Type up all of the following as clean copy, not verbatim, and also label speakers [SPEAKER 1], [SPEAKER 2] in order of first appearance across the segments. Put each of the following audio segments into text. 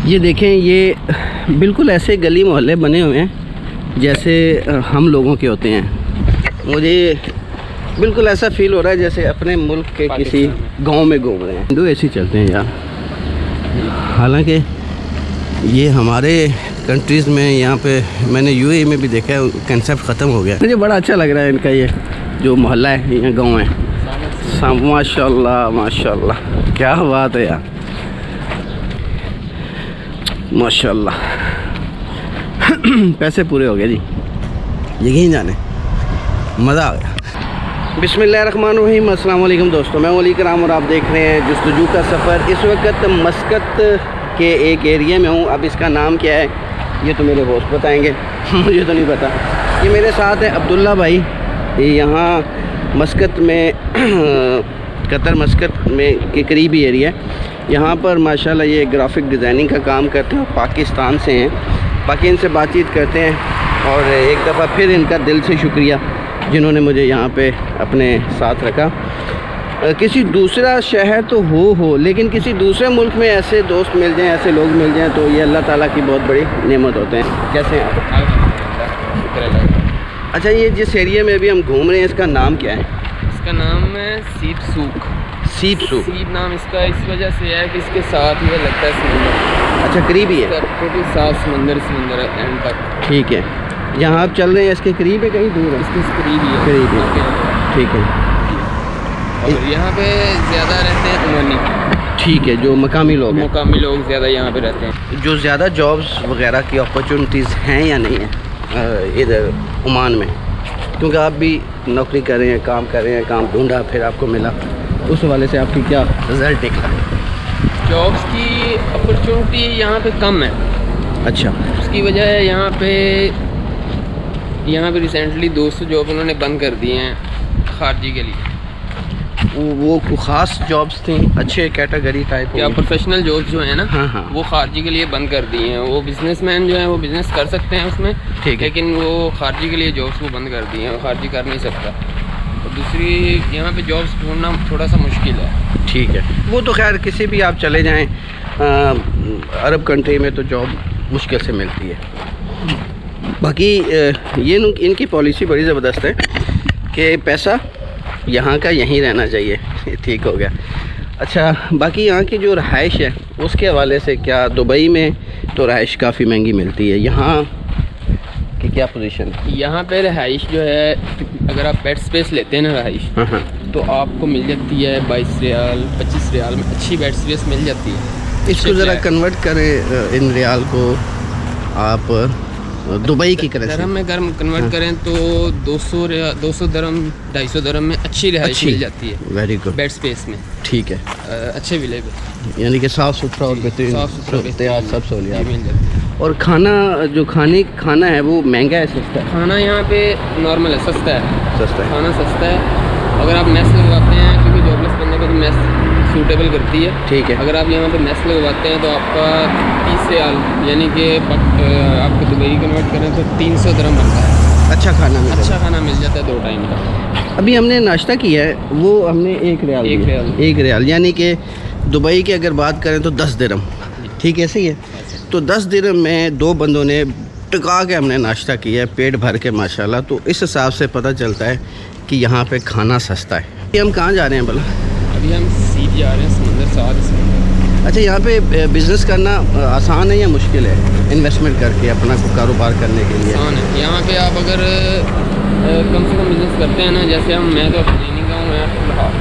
[SPEAKER 1] ये देखें, ये बिल्कुल ऐसे गली मोहल्ले बने हुए हैं जैसे हम लोगों के होते हैं। मुझे बिल्कुल ऐसा फील हो रहा है जैसे अपने मुल्क के किसी गांव में घूम रहे हैं। हिंदू ऐसे चलते हैं यार, हालांकि ये हमारे कंट्रीज़ में, यहाँ पे मैंने यूएई में भी देखा है, कंसेप्ट ख़त्म हो गया। मुझे बड़ा अच्छा लग रहा है इनका ये जो मोहल्ला है, यहाँ गाँव है। माशाल्लाह माशाल्लाह, क्या बात है यार, माशाल्लाह। पैसे पूरे हो गए जी, यहीं जाने, मज़ा आ गया। बिस्मिल्लाहिर्रहमानिर्रहीम, अस्सलाम वालेकुम दोस्तों, मैं अली कराम और आप देख रहे हैं जस्तजू का सफ़र। इस वक्त मस्कत के एक एरिया में हूँ। अब इसका नाम क्या है ये तो मेरे दोस्त बताएंगे, मुझे तो नहीं पता। ये मेरे साथ है अब्दुल्ला भाई, ये यहाँ मस्कत में कतर मस्कत में के करीबी एरिया है। यहाँ पर माशाल्लाह ये ग्राफिक डिज़ाइनिंग का काम करते हैं, पाकिस्तान से हैं। बाकी इनसे बातचीत करते हैं और एक दफ़ा फिर इनका दिल से शुक्रिया जिन्होंने मुझे यहाँ पे अपने साथ रखा। किसी दूसरा शहर तो हो लेकिन किसी दूसरे मुल्क में ऐसे दोस्त मिल जाएं, ऐसे लोग मिल जाएं तो ये अल्लाह ताला की बहुत बड़ी नेमत होते हैं। कैसे हैं आप? अच्छा, ये जिस एरिया में अभी हम घूम रहे हैं इसका नाम क्या है?
[SPEAKER 2] इसका नाम है सीप सूक।
[SPEAKER 1] सीप सूक,
[SPEAKER 2] सीप नाम इसका इस वजह से है कि इसके साथ ये लगता है समंदर।
[SPEAKER 1] अच्छा, करीब ही है,
[SPEAKER 2] टोटल साफ समंदर है एंड तक।
[SPEAKER 1] ठीक है। जहाँ आप चल रहे हैं इसके करीब है, कहीं दूर है?
[SPEAKER 2] इसके करीब ही है।
[SPEAKER 1] करीब है, ठीक है।
[SPEAKER 2] और यहाँ पे ज़्यादा रहते हैं ओमानी।
[SPEAKER 1] ठीक है, जो मकामी लोग हैं,
[SPEAKER 2] मुकामी लोग ज़्यादा यहाँ पे रहते हैं।
[SPEAKER 1] जो ज़्यादा जॉब्स वगैरह की अपॉर्चुनिटीज़ हैं या नहीं है इधर ओमान में? क्योंकि आप भी नौकरी कर रहे हैं, काम कर रहे हैं, काम ढूंढा फिर आपको मिला, उस हवाले से आपकी क्या रिज़ल्ट निकला?
[SPEAKER 2] जॉब्स की अपॉर्चुनिटी यहाँ पे कम है।
[SPEAKER 1] अच्छा,
[SPEAKER 2] उसकी वजह है यहाँ पे रिसेंटली 200 जॉब उन्होंने बंद कर दिए हैं खारजी के लिए।
[SPEAKER 1] वो ख़ास जॉब्स थी, अच्छे कैटेगरी टाइप
[SPEAKER 2] क्या प्रोफेशनल जॉब्स जो है ना,
[SPEAKER 1] हाँ।
[SPEAKER 2] वो खारजी के लिए बंद कर दिए हैं। वो बिजनेसमैन जो है वो बिज़नेस कर सकते हैं उसमें,
[SPEAKER 1] ठीक है,
[SPEAKER 2] लेकिन वो खारजी के लिए जॉब्स वो बंद कर दिए हैं, वो खारजी कर नहीं सकता। और दूसरी यहाँ पे जॉब्स ढूंढना थोड़ा सा मुश्किल है।
[SPEAKER 1] ठीक है, वो तो खैर किसी भी आप चले जाएँ अरब कंट्री में तो जॉब मुश्किल से मिलती है। बाकी ये इनकी पॉलिसी बड़ी ज़बरदस्त है कि पैसा यहाँ का यहीं रहना चाहिए। ठीक हो गया। अच्छा, बाकी यहाँ की जो रहाइश है उसके हवाले से क्या दुबई में तो रहाइश काफ़ी महंगी मिलती है, यहाँ की क्या पोजीशन है?
[SPEAKER 2] यहाँ पे रहाइश जो है, अगर आप बेड स्पेस लेते हैं ना रहाइश,
[SPEAKER 1] हाँ,
[SPEAKER 2] तो आपको मिल जाती है 22 रियाल 25 रियाल में अच्छी बेड स्पेस मिल जाती है।
[SPEAKER 1] इसको ज़रा कन्वर्ट करें इन रियाल को आप दुबई की करेंसी
[SPEAKER 2] दरहम में अगर कन्वर्ट करें तो 200 दरहम 250 दरहम में अच्छी रहाइश मिल जाती है।
[SPEAKER 1] वेरी गुड,
[SPEAKER 2] बेड स्पेस में।
[SPEAKER 1] ठीक है,
[SPEAKER 2] अच्छे विलेबल,
[SPEAKER 1] यानी कि साफ़ सुथरा और बेहतरीन सब सहूलियात
[SPEAKER 2] मिल जाती है।
[SPEAKER 1] और खाना जो खाना है वो महंगा है सस्ता है?
[SPEAKER 2] खाना यहाँ पे नॉर्मल है, सस्ता है।
[SPEAKER 1] सस्ता है,
[SPEAKER 2] खाना सस्ता है। अगर आप मेस लगवाते हैं, क्योंकि जॉबलेस बंदे को तो मेस सूटेबल करती है,
[SPEAKER 1] ठीक है।
[SPEAKER 2] अगर आप यहाँ पे मेस लगवाते हैं तो आपका 30 रियाल, यानी कि आपको दुबई कन्वर्ट करें तो 300 दरहम बनता है।
[SPEAKER 1] अच्छा खाना मिल
[SPEAKER 2] अच्छा खाना मिल जाता है 2 टाइम का।
[SPEAKER 1] अभी हमने नाश्ता किया है, वो हमने 1 रियाल यानी कि दुबई की अगर बात करें तो 10 दिरहम, ठीक है, सही है। तो 10 दिरहम में 2 बंदों ने टिका के हमने नाश्ता किया है, पेट भर के माशाल्लाह। तो इस हिसाब से पता चलता है कि यहाँ पे खाना सस्ता है। ये हम कहाँ जा रहे हैं भला?
[SPEAKER 2] अभी हम सीप जा रहे हैं, समंदर साथ।
[SPEAKER 1] अच्छा, यहाँ पे बिज़नेस करना आसान है या मुश्किल है इन्वेस्टमेंट करके अपना कारोबार करने के लिए?
[SPEAKER 2] आसान है। यहाँ पे आप अगर कम से कम बिज़नेस करते हैं ना, जैसे मैं तो नहीं का हूँ, मैं फिलहाल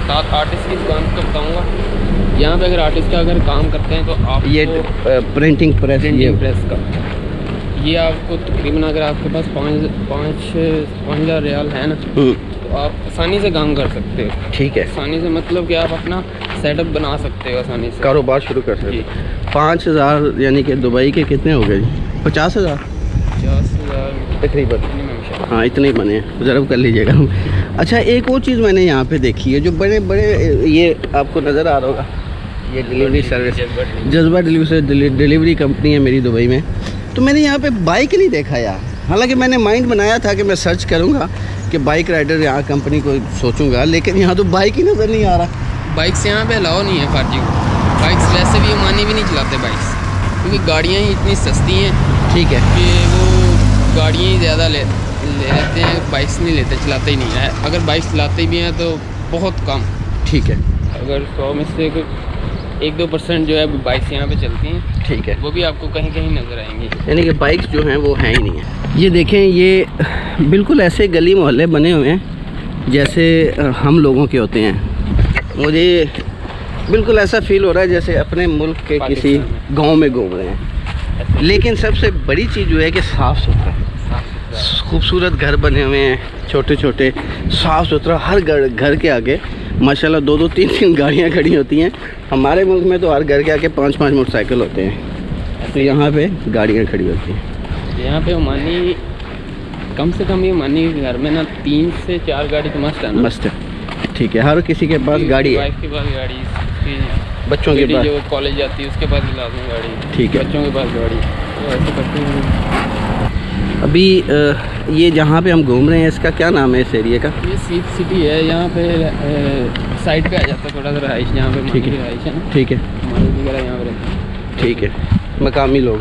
[SPEAKER 2] 7 आर्टिस्ट की दुकान का बताऊँगा। यहाँ पे अगर आर्टिस्ट का अगर काम करते हैं तो आप
[SPEAKER 1] ये प्रिंटिंग
[SPEAKER 2] प्रेस का ये आपको तकरीबन, अगर आपके पास 5,000 रियाल है ना, तो आप आसानी से काम कर सकते हो।
[SPEAKER 1] ठीक है,
[SPEAKER 2] आसानी से मतलब कि आप अपना सेटअप बना सकते हो, आसानी से
[SPEAKER 1] कारोबार शुरू कर सकते हो। 5,000 यानी कि दुबई के कितने हो गए जी? 50,000 तकरीबन, हाँ, इतने ही बने हैं, रिजर्व कर लीजिएगा। अच्छा, एक और चीज़ मैंने यहाँ पे देखी है, जो बड़े बड़े ये आपको नज़र आ रहा होगा, ये डिलीवरी सर्विस, जज्बा डिलीवरी कंपनी है मेरी दुबई में। तो मैंने यहाँ पे बाइक नहीं देखा यार, हालांकि मैंने माइंड बनाया था कि मैं सर्च करूँगा कि बाइक राइडर यहाँ कंपनी को सोचूंगा, लेकिन यहाँ तो बाइक ही नज़र नहीं आ रहा।
[SPEAKER 2] बाइक्स यहाँ पे अलाउ नहीं है खारजी को। बाइक्स वैसे भी ओमानी भी नहीं चलाते बाइक्स। क्योंकि गाड़ियाँ ही इतनी सस्ती हैं
[SPEAKER 1] ठीक है।
[SPEAKER 2] कि वो गाड़ियाँ ही ज़्यादा ले लेते हैं, बाइक्स नहीं लेते, चलाते ही नहीं है। अगर बाइक चलाते भी हैं तो बहुत कम।
[SPEAKER 1] ठीक है।
[SPEAKER 2] अगर 100 में से 1-2% जो है बाइक्स यहाँ पे चलती हैं,
[SPEAKER 1] ठीक है।
[SPEAKER 2] वो भी आपको कहीं कहीं नज़र आएंगी।
[SPEAKER 1] यानी कि बाइक्स जो हैं वो हैं ही नहीं है। ये देखें, ये बिल्कुल ऐसे गली मोहल्ले बने हुए हैं जैसे हम लोगों के होते हैं। मुझे बिल्कुल ऐसा फील हो रहा है जैसे अपने मुल्क के किसी गांव में घूम रहे हैं। लेकिन सबसे बड़ी चीज़ जो है कि साफ़ सुथरा, खूबसूरत घर बने हुए हैं, छोटे छोटे, साफ़ सुथरा। हर घर के आगे माशाल्लाह 2-2, 3-3 गाड़ियाँ खड़ी होती हैं। हमारे मुल्क में तो हर घर के आगे 5-5 मोटरसाइकिल होते हैं, तो यहाँ पे गाड़ियाँ खड़ी होती हैं।
[SPEAKER 2] यहाँ पे ओमानी कम से कम, ये ओमानी घर में ना 3 से 4 गाड़ी तो मस्त है ना।
[SPEAKER 1] मस्त है, ठीक है। हर किसी के पास गाड़ी है।
[SPEAKER 2] वाइफ के पास गाड़ी,
[SPEAKER 1] बच्चों के पास,
[SPEAKER 2] जो कॉलेज जाती है उसके पास भी लाजमी गाड़ी।
[SPEAKER 1] ठीक है।
[SPEAKER 2] बच्चों के पास गाड़ी, तो ऐसे करते हैं।
[SPEAKER 1] अभी ये जहाँ पे हम घूम रहे हैं इसका क्या नाम है इस एरिया का?
[SPEAKER 2] ये सीप सिटी है। यहाँ पे साइड पे आ जाता है थोड़ा सा रहाइश, यहाँ पे
[SPEAKER 1] ठीक है।
[SPEAKER 2] रहाइश है ना,
[SPEAKER 1] ठीक है।
[SPEAKER 2] हमारे वगैरह यहाँ पे रहते हैं।
[SPEAKER 1] ठीक है, मकामी लोग।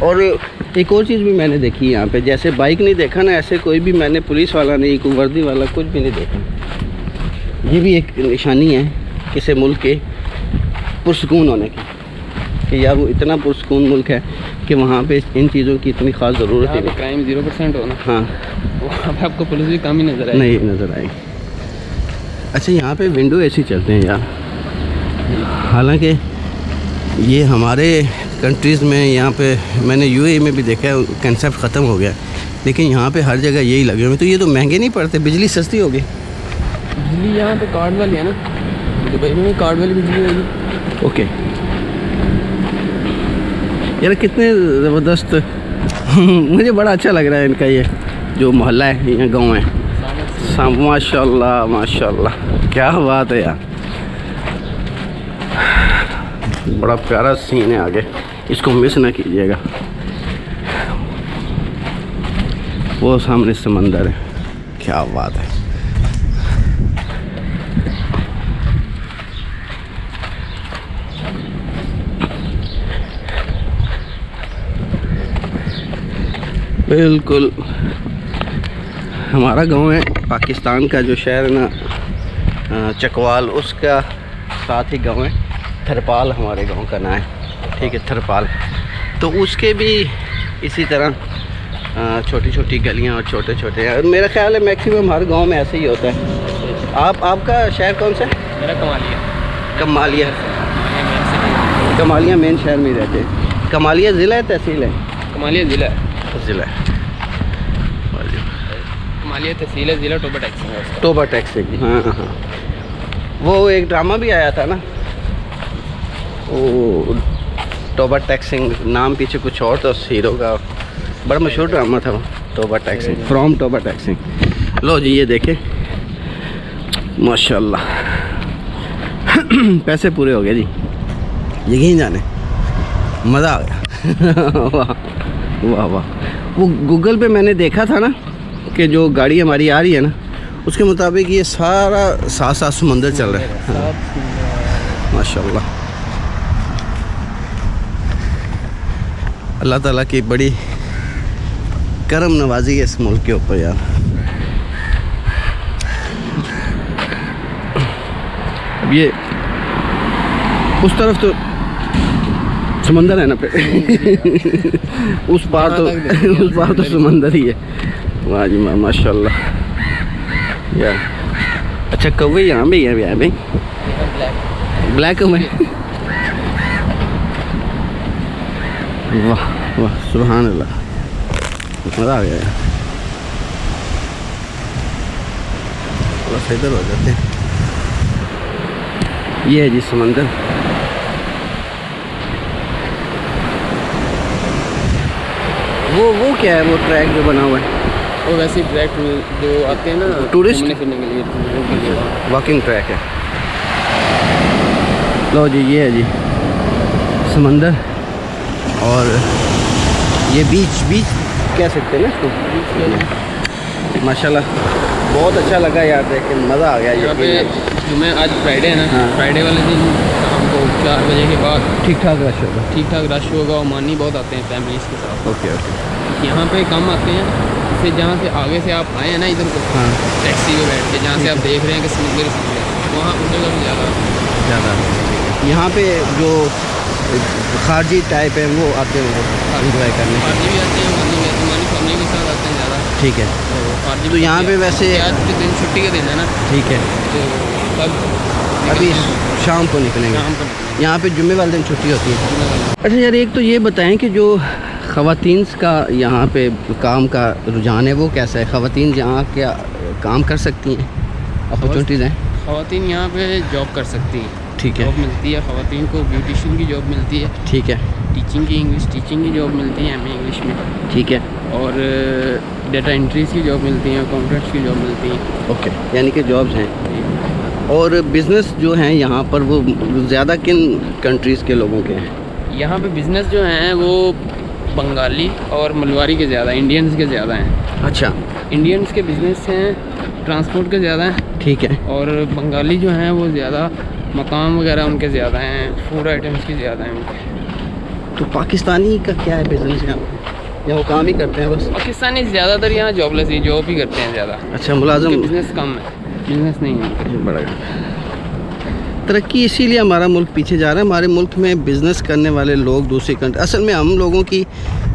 [SPEAKER 1] और एक और चीज़ भी मैंने देखी है यहाँ पे, जैसे बाइक नहीं देखा ना, ऐसे कोई भी मैंने पुलिस वाला नहीं, कोई वर्दी वाला कुछ भी नहीं देखा। ये भी एक निशानी है किसी मुल्क के पुरसकून होने की, कि यार वो इतना पुरसकून मुल्क है कि वहाँ पे इन चीज़ों की इतनी ख़ास ज़रूरत है।
[SPEAKER 2] क्राइम 0% हो ना,
[SPEAKER 1] हाँ,
[SPEAKER 2] वहाँ पे आपको पुलिस भी कम ही नज़र आएगी।
[SPEAKER 1] नहीं नज़र आएगी। अच्छा, यहाँ पे विंडो एसी चलते हैं यार, हालांकि ये हमारे कंट्रीज़ में, यहाँ पे मैंने यूएई में भी देखा है, कंसेप्ट ख़त्म हो गया, लेकिन यहाँ पे हर जगह यही लगे हुए। तो ये तो महंगे नहीं पड़ते, बिजली सस्ती होगी।
[SPEAKER 2] बिजली यहाँ पे कार्ड वाली है ना, दुबई में कार्ड वाली बिजली होगी।
[SPEAKER 1] ओके यार, कितने ज़बरदस्त मुझे बड़ा अच्छा लग रहा है इनका ये जो मोहल्ला है, यहाँ गाँव है। माशाल्लाह माशाल्लाह, क्या बात है यार, बड़ा प्यारा सीन है आगे, इसको मिस ना कीजिएगा। वो सामने समंदर है, क्या बात है। बिल्कुल हमारा गांव है, पाकिस्तान का जो शहर है ना चकवाल, उसका साथ ही गांव है थरपाल, हमारे गांव का नाम है, ठीक है, थरपाल। तो उसके भी इसी तरह छोटी छोटी गलियां और छोटे छोटे, मेरा ख्याल है मैक्सिमम हर गांव में ऐसे ही होता है। आपका शहर कौन सा है?
[SPEAKER 2] मेरा कमालिया।
[SPEAKER 1] कमालिया, कमालिया मेन शहर में ही रहते हैं। कमालिया ज़िला है, तहसील है?
[SPEAKER 2] कमालिया ज़िला है।
[SPEAKER 1] ज़िला है,
[SPEAKER 2] कमालिया तहसील है, ज़िला टोबा टैक्सिंग है उसका।
[SPEAKER 1] टोबा टैक्सिंग, हाँ हाँ। वो एक ड्रामा भी आया था ना, वो टोबा टैक्सिंग, नाम पीछे कुछ और था उस हीरो का, बड़ा मशहूर ड्रामा था वो, टोबा टैक्सिंग, फ्रॉम टोबा टैक्सिंग। लो जी, ये देखें माशाल्लाह पैसे पूरे हो गए जी, यहीं जाने, मज़ा आ गया वाह वाह वाह। वो गूगल पे मैंने देखा था ना कि जो गाड़ी हमारी आ रही है ना, उसके मुताबिक ये सारा साथ साथ समंदर चल रहा है। माशाल्लाह, अल्लाह ताला की बड़ी करम नवाजी है इस मुल्क के ऊपर यार। अब ये उस तरफ तो समंदर है ना पे उस पार तो समंदर ही है। वाह जी वाह, माशाल्लाह यार। अच्छा, कौवे यहाँ भी है, यहाँ भी ब्लैक में। वाह वाह, सुभान अल्लाह, मज़ा आ गया यार। थोड़ा सा इधर हो जाते हैं। ये है जी समंदर। वो क्या है वो ट्रैक जो बना हुआ है?
[SPEAKER 2] वो वैसे ट्रैक जो आते हैं ना
[SPEAKER 1] टूरिस्ट
[SPEAKER 2] घूमने फिरने के लिए,
[SPEAKER 1] वॉकिंग ट्रैक है। लो जी, ये है जी समंदर, और ये बीच कह सकते हैं ना इसको। माशाल्लाह बहुत अच्छा लगा यार, देख के मज़ा आ गया।
[SPEAKER 2] यहाँ पे जुम्मे, आज फ्राइडे है ना,
[SPEAKER 1] हाँ।
[SPEAKER 2] फ्राइडे वाले दिन शाम को 4 बजे के बाद
[SPEAKER 1] ठीक ठाक रश होगा।
[SPEAKER 2] ठीक ठाक रश होगा और मानी बहुत आते हैं फैमिलीज़ के साथ।
[SPEAKER 1] Okay okay.
[SPEAKER 2] यहाँ पे कम आते हैं, इससे जहाँ से आगे से आप आए हैं ना इधर को,
[SPEAKER 1] हाँ
[SPEAKER 2] टैक्सी में बैठ के, जहाँ से आप देख रहे हैं कि समुंदर वहाँ उस जगह भी ज़्यादा
[SPEAKER 1] यहाँ पे जो खारजी टाइप है वो आते होंगे इंजॉय करने।
[SPEAKER 2] खारजी भी आते हैं, मानी भी आते हैं, मानी फैमिली के साथ आते हैं ज़्यादा।
[SPEAKER 1] ठीक है।
[SPEAKER 2] तो खारजी
[SPEAKER 1] तो यहाँ पे वैसे
[SPEAKER 2] आज के दिन छुट्टी का दिन है ना,
[SPEAKER 1] ठीक है,
[SPEAKER 2] तो तब
[SPEAKER 1] अभी शाम को निकलेंगे।
[SPEAKER 2] शाम को निकलेंगे।
[SPEAKER 1] यहाँ पे जुम्मे वाले दिन छुट्टी होती है। अच्छा यार, एक तो ये बताएं कि जो ख़वातीन का यहाँ पे काम का रुझान है वो कैसा है? ख़वातीन यहाँ क्या काम कर सकती हैं, अपॉर्चुनिटीज़ हैं?
[SPEAKER 2] ख़वातीन यहाँ पे जॉब कर सकती हैं,
[SPEAKER 1] ठीक है,
[SPEAKER 2] जॉब मिलती है। ख़वातीन को ब्यूटिशियन की जॉब मिलती है,
[SPEAKER 1] ठीक है,
[SPEAKER 2] टीचिंग की, इंग्लिश टीचिंग की जॉब मिलती है एमए इंग्लिश में,
[SPEAKER 1] ठीक है,
[SPEAKER 2] और डेटा एंट्रीज़ की जॉब मिलती हैं, अकाउंटेंट्स की जॉब मिलती हैं।
[SPEAKER 1] ओके, यानी कि जॉब्स हैं। और बिज़नेस जो हैं यहाँ पर वो ज़्यादा किन कंट्रीज़ के लोगों के हैं?
[SPEAKER 2] यहाँ पे बिज़नेस जो हैं वो बंगाली और मलवारी के ज़्यादा, इंडियंस के ज़्यादा हैं।
[SPEAKER 1] अच्छा,
[SPEAKER 2] इंडियंस के बिज़नेस हैं, ट्रांसपोर्ट के ज़्यादा हैं,
[SPEAKER 1] ठीक है,
[SPEAKER 2] और बंगाली जो हैं वो ज़्यादा मकाम वगैरह उनके ज़्यादा हैं, फूड आइटम्स की ज़्यादा हैं उनके।
[SPEAKER 1] तो पाकिस्तानी का क्या है बिज़नेस यहाँ पे? या वो काम ही करते हैं बस?
[SPEAKER 2] पाकिस्तानी ज़्यादातर यहाँ जॉबलेस ही जॉब ही करते हैं ज़्यादा।
[SPEAKER 1] अच्छा, मुलाजिम।
[SPEAKER 2] बिज़नेस कम है, बिज़नेस नहीं है
[SPEAKER 1] बड़ा तरक्की, इसीलिए हमारा मुल्क पीछे जा रहा है। हमारे मुल्क में बिज़नेस करने वाले लोग दूसरी कंट्री, असल में हम लोगों की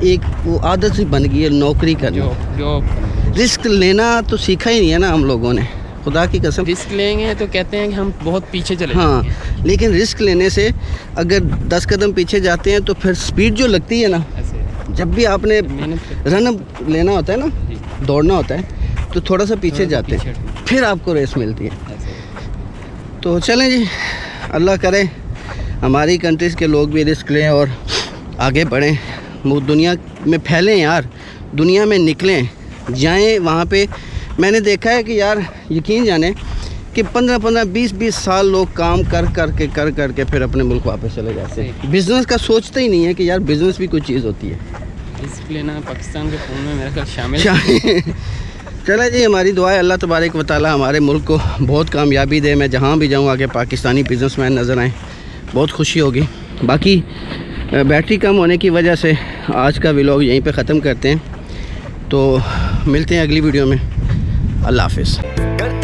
[SPEAKER 1] एक वो आदत सी बन गई है नौकरी करना।
[SPEAKER 2] जॉब
[SPEAKER 1] रिस्क लेना तो सीखा ही नहीं है ना हम लोगों ने, खुदा की कसम।
[SPEAKER 2] रिस्क लेंगे तो कहते हैं कि हम बहुत पीछे चले
[SPEAKER 1] हाँ,
[SPEAKER 2] जाएंगे।
[SPEAKER 1] लेकिन रिस्क लेने से अगर 10 कदम पीछे जाते हैं तो फिर स्पीड जो लगती है ना,
[SPEAKER 2] ऐसे
[SPEAKER 1] जब भी आपने
[SPEAKER 2] मेहनत
[SPEAKER 1] रन लेना होता है ना,
[SPEAKER 2] जी,
[SPEAKER 1] दौड़ना होता है, तो थोड़ा सा पीछे
[SPEAKER 2] थोड़ा सा
[SPEAKER 1] जाते हैं,
[SPEAKER 2] पीछे।
[SPEAKER 1] फिर आपको रेस मिलती है।
[SPEAKER 2] ऐसे।
[SPEAKER 1] तो चलें जी, अल्लाह करे हमारी कंट्रीज़ के लोग भी रिस्क लें और आगे बढ़ें, वो दुनिया में फैलें यार, दुनिया में निकलें, जाएं वहाँ पे। मैंने देखा है कि यार यकीन जाने कि 15-15, 20-20 साल लोग काम कर करके फिर अपने मुल्क वापस चले जाते हैं। बिज़नेस का सोचते ही नहीं है कि यार बिज़नेस भी कोई चीज़ होती है।
[SPEAKER 2] रिस्क लेना पाकिस्तान के फ़ोन में मेरा ख्याल शामिल है।
[SPEAKER 1] चला जी, हमारी दुआ है अल्लाह तबारक व तआला हमारे मुल्क को बहुत कामयाबी दे। मैं जहाँ भी जाऊँ आगे पाकिस्तानी बिज़नेसमैन नज़र आएँ, बहुत खुशी होगी। बाकी बैटरी कम होने की वजह से आज का व्लॉग यहीं पे ख़त्म करते हैं, तो मिलते हैं अगली वीडियो में। अल्लाह हाफ़िज़।